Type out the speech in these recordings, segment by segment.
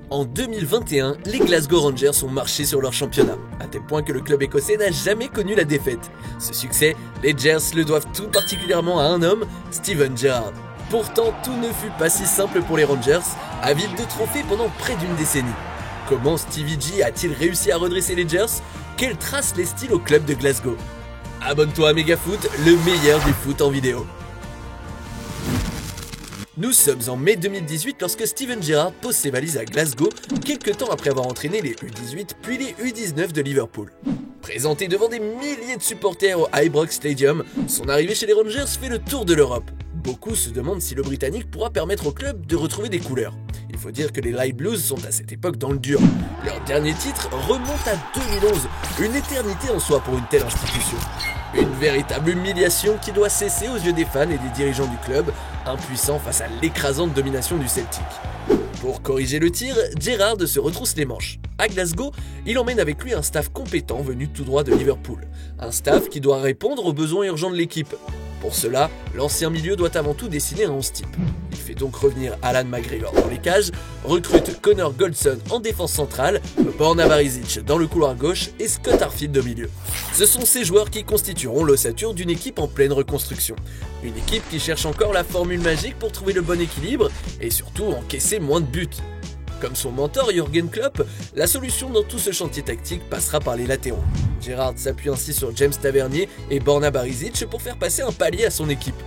En 2021, les Glasgow Rangers ont marché sur leur championnat, à tel point que le club écossais n'a jamais connu la défaite. Ce succès, les Gers le doivent tout particulièrement à un homme, Steven Gerrard. Pourtant, tout ne fut pas si simple pour les Rangers, avides de trophées pendant près d'une décennie. Comment Stevie G a-t-il réussi à redresser les Gers? Quelle trace laisse-t-il au club de Glasgow? Abonne-toi à Megafoot, le meilleur du foot en vidéo. Nous sommes en mai 2018 lorsque Steven Gerrard pose ses valises à Glasgow, quelques temps après avoir entraîné les U18 puis les U19 de Liverpool. Présenté devant des milliers de supporters au Ibrox Stadium, son arrivée chez les Rangers fait le tour de l'Europe. Beaucoup se demandent si le Britannique pourra permettre au club de retrouver des couleurs. Il faut dire que les Light Blues sont à cette époque dans le dur. Leur dernier titre remonte à 2011, une éternité en soi pour une telle institution. Une véritable humiliation qui doit cesser aux yeux des fans et des dirigeants du club, impuissants face à l'écrasante domination du Celtic. Pour corriger le tir, Gerrard se retrousse les manches. À Glasgow, il emmène avec lui un staff compétent venu tout droit de Liverpool. Un staff qui doit répondre aux besoins urgents de l'équipe. Pour cela, l'ancien milieu doit avant tout dessiner un 11 type. Il fait donc revenir Alan McGregor dans les cages, recrute Connor Goldson en défense centrale, Borna Barisic dans le couloir gauche et Scott Arfield au milieu. Ce sont ces joueurs qui constitueront l'ossature d'une équipe en pleine reconstruction. Une équipe qui cherche encore la formule magique pour trouver le bon équilibre et surtout encaisser moins de buts. Comme son mentor Jürgen Klopp, la solution dans tout ce chantier tactique passera par les latéraux. Gerrard s'appuie ainsi sur James Tavernier et Borna Barisic pour faire passer un palier à son équipe.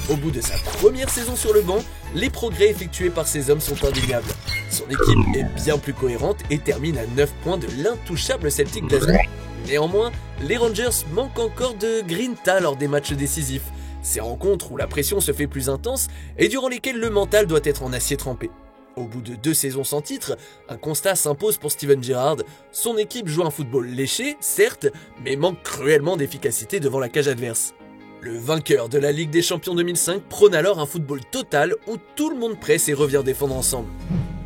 Au bout de sa première saison sur le banc, les progrès effectués par ces hommes sont indéniables. Son équipe est bien plus cohérente et termine à 9 points de l'intouchable Celtic Glasgow. Néanmoins, les Rangers manquent encore de grinta lors des matchs décisifs. Ces rencontres où la pression se fait plus intense et durant lesquelles le mental doit être en acier trempé. Au bout de 2 saisons sans titre, un constat s'impose pour Steven Gerrard. Son équipe joue un football léché, certes, mais manque cruellement d'efficacité devant la cage adverse. Le vainqueur de la Ligue des Champions 2005 prône alors un football total où tout le monde presse et revient défendre ensemble.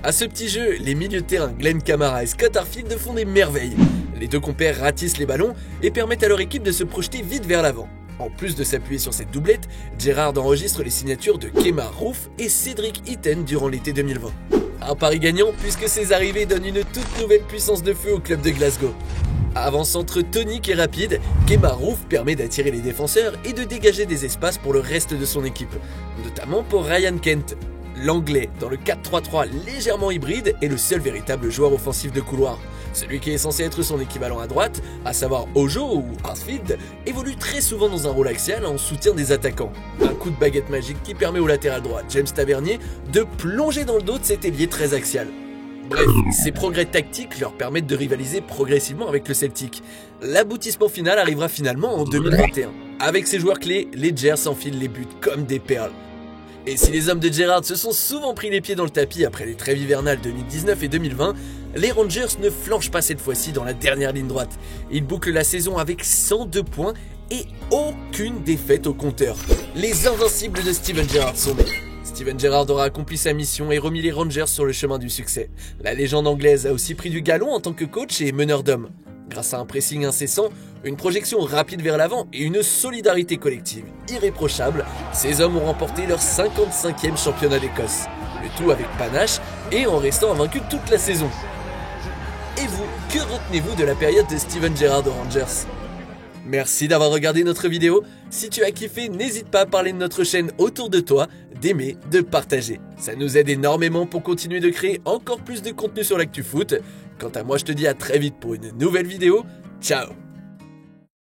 À ce petit jeu, les milieux de terrain Glenn Kamara et Scott Arfield font des merveilles. Les deux compères ratissent les ballons et permettent à leur équipe de se projeter vite vers l'avant. En plus de s'appuyer sur cette doublette, Gerrard enregistre les signatures de Kemar Roofe et Cédric Itten durant l'été 2020. Un pari gagnant puisque ces arrivées donnent une toute nouvelle puissance de feu au club de Glasgow. Avant-centre tonique et rapide, Kemar Roofe permet d'attirer les défenseurs et de dégager des espaces pour le reste de son équipe, notamment pour Ryan Kent. L'anglais, dans le 4-3-3 légèrement hybride, est le seul véritable joueur offensif de couloir. Celui qui est censé être son équivalent à droite, à savoir Ojo ou Arfield, évolue très souvent dans un rôle axial en soutien des attaquants. Un coup de baguette magique qui permet au latéral droit James Tavernier de plonger dans le dos de cet ailier très axial. Bref, ces progrès tactiques leur permettent de rivaliser progressivement avec le Celtic. L'aboutissement final arrivera finalement en 2021. Avec ces joueurs clés, les Gers enfilent les buts comme des perles. Et si les hommes de Gerrard se sont souvent pris les pieds dans le tapis après les trêves hivernales 2019 et 2020, les Rangers ne flanchent pas cette fois-ci dans la dernière ligne droite. Ils bouclent la saison avec 102 points et aucune défaite au compteur. Les invincibles de Steven Gerrard sont nés. Steven Gerrard aura accompli sa mission et remis les Rangers sur le chemin du succès. La légende anglaise a aussi pris du galon en tant que coach et meneur d'hommes. Grâce à un pressing incessant, une projection rapide vers l'avant et une solidarité collective irréprochable, ces hommes ont remporté leur 55e championnat d'Écosse. Le tout avec panache et en restant invaincus toute la saison. Et vous, que retenez-vous de la période de Steven Gerrard aux Rangers? Merci d'avoir regardé notre vidéo. Si tu as kiffé, n'hésite pas à parler de notre chaîne autour de toi, d'aimer, de partager. Ça nous aide énormément pour continuer de créer encore plus de contenu sur l'actu foot. Quant à moi, je te dis à très vite pour une nouvelle vidéo. Ciao!